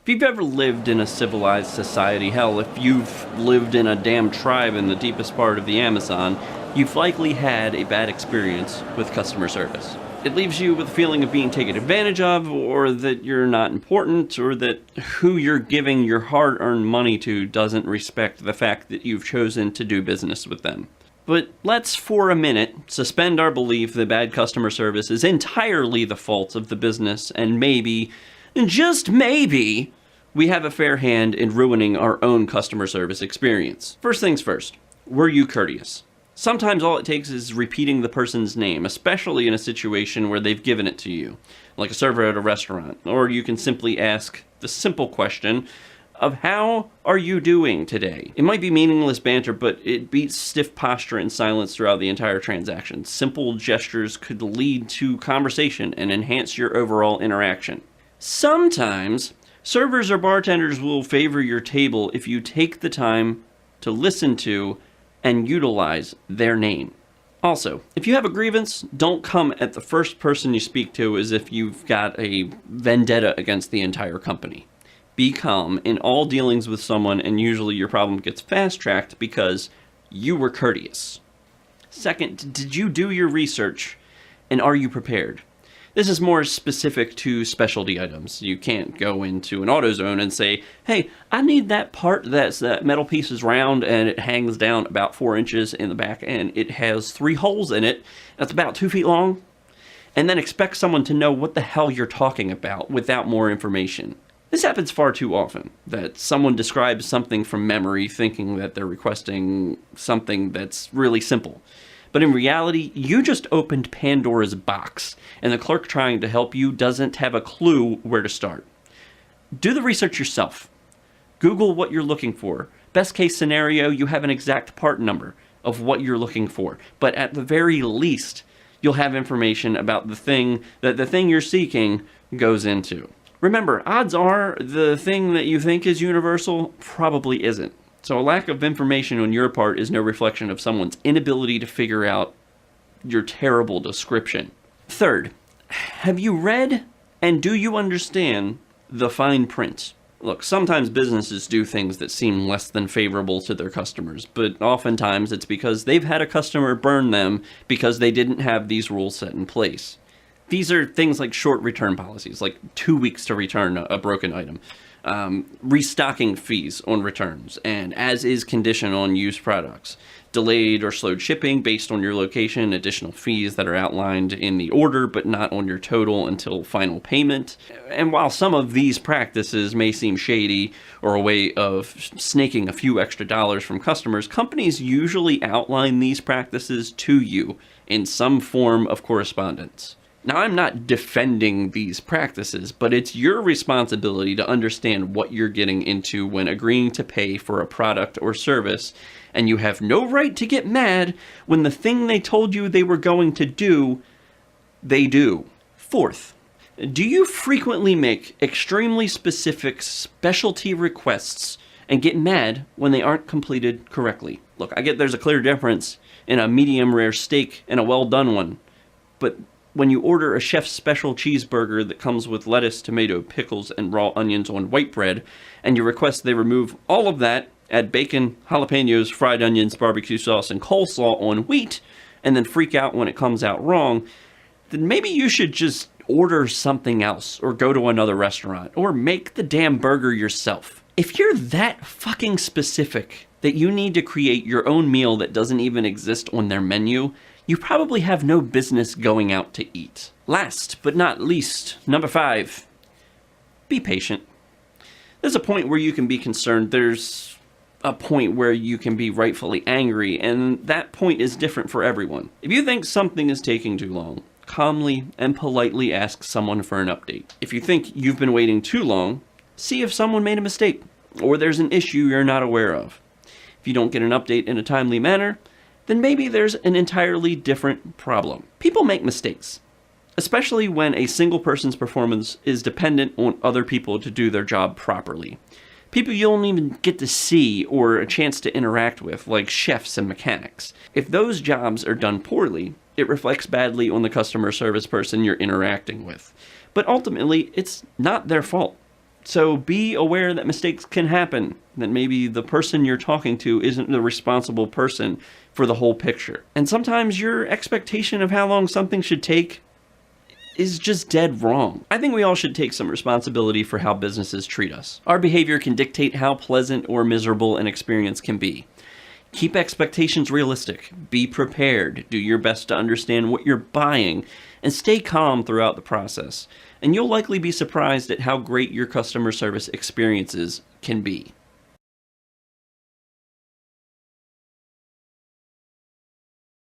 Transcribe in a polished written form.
If you've ever lived in a civilized society, hell, if you've lived in a damn tribe in the deepest part of the Amazon, you've likely had a bad experience with customer service. It leaves you with a feeling of being taken advantage of, or that you're not important, or that who you're giving your hard-earned money to doesn't respect the fact that you've chosen to do business with them. But let's, for a minute, suspend our belief that bad customer service is entirely the fault of the business, and maybe, just maybe, we have a fair hand in ruining our own customer service experience. First things first, were you courteous? Sometimes all it takes is repeating the person's name, especially in a situation where they've given it to you, like a server at a restaurant. Or you can simply ask the simple question of how are you doing today? It might be meaningless banter, but it beats stiff posture and silence throughout the entire transaction. Simple gestures could lead to conversation and enhance your overall interaction. Sometimes, servers or bartenders will favor your table if you take the time to listen to and utilize their name. Also, if you have a grievance, don't come at the first person you speak to as if you've got a vendetta against the entire company. Be calm in all dealings with someone, and usually your problem gets fast-tracked because you were courteous. Second, did you do your research, and are you prepared? This is more specific to specialty items. You can't go into an AutoZone and say, hey, I need that part that metal piece is round and it hangs down about 4 inches in the back and it has 3 holes in it that's about 2 feet long, and then expect someone to know what the hell you're talking about without more information. This happens far too often, that someone describes something from memory thinking that they're requesting something that's really simple. But in reality, you just opened Pandora's box, and the clerk trying to help you doesn't have a clue where to start. Do the research yourself. Google what you're looking for. Best case scenario, you have an exact part number of what you're looking for. But at the very least, you'll have information about the thing that the thing you're seeking goes into. Remember, odds are the thing that you think is universal probably isn't. So a lack of information on your part is no reflection of someone's inability to figure out your terrible description. Third, have you read and do you understand the fine print? Look, sometimes businesses do things that seem less than favorable to their customers, but oftentimes it's because they've had a customer burn them because they didn't have these rules set in place. These are things like short return policies, like 2 weeks to return a broken item. Restocking fees on returns, and as-is condition on used products, delayed or slowed shipping based on your location, additional fees that are outlined in the order but not on your total until final payment. And while some of these practices may seem shady or a way of snaking a few extra dollars from customers, companies usually outline these practices to you in some form of correspondence. Now, I'm not defending these practices, but it's your responsibility to understand what you're getting into when agreeing to pay for a product or service, and you have no right to get mad when the thing they told you they were going to do, they do. Fourth, do you frequently make extremely specific specialty requests and get mad when they aren't completed correctly? Look, I get there's a clear difference in a medium rare steak and a well done one, but when you order a chef's special cheeseburger that comes with lettuce, tomato, pickles, and raw onions on white bread, and you request they remove all of that, add bacon, jalapenos, fried onions, barbecue sauce, and coleslaw on wheat, and then freak out when it comes out wrong, then maybe you should just order something else, or go to another restaurant, or make the damn burger yourself. If you're that fucking specific that you need to create your own meal that doesn't even exist on their menu, you probably have no business going out to eat. Last but not least, number 5, be patient. There's a point where you can be concerned. There's a point where you can be rightfully angry, and that point is different for everyone. If you think something is taking too long, calmly and politely ask someone for an update. If you think you've been waiting too long, see if someone made a mistake, or there's an issue you're not aware of. If you don't get an update in a timely manner, then maybe there's an entirely different problem. People make mistakes, especially when a single person's performance is dependent on other people to do their job properly. People you don't even get to see or a chance to interact with, like chefs and mechanics. If those jobs are done poorly, it reflects badly on the customer service person you're interacting with. But ultimately, it's not their fault. So be aware that mistakes can happen, that maybe the person you're talking to isn't the responsible person for the whole picture. And sometimes your expectation of how long something should take is just dead wrong. I think we all should take some responsibility for how businesses treat us. Our behavior can dictate how pleasant or miserable an experience can be. Keep expectations realistic, be prepared, do your best to understand what you're buying, and stay calm throughout the process. And you'll likely be surprised at how great your customer service experiences can be.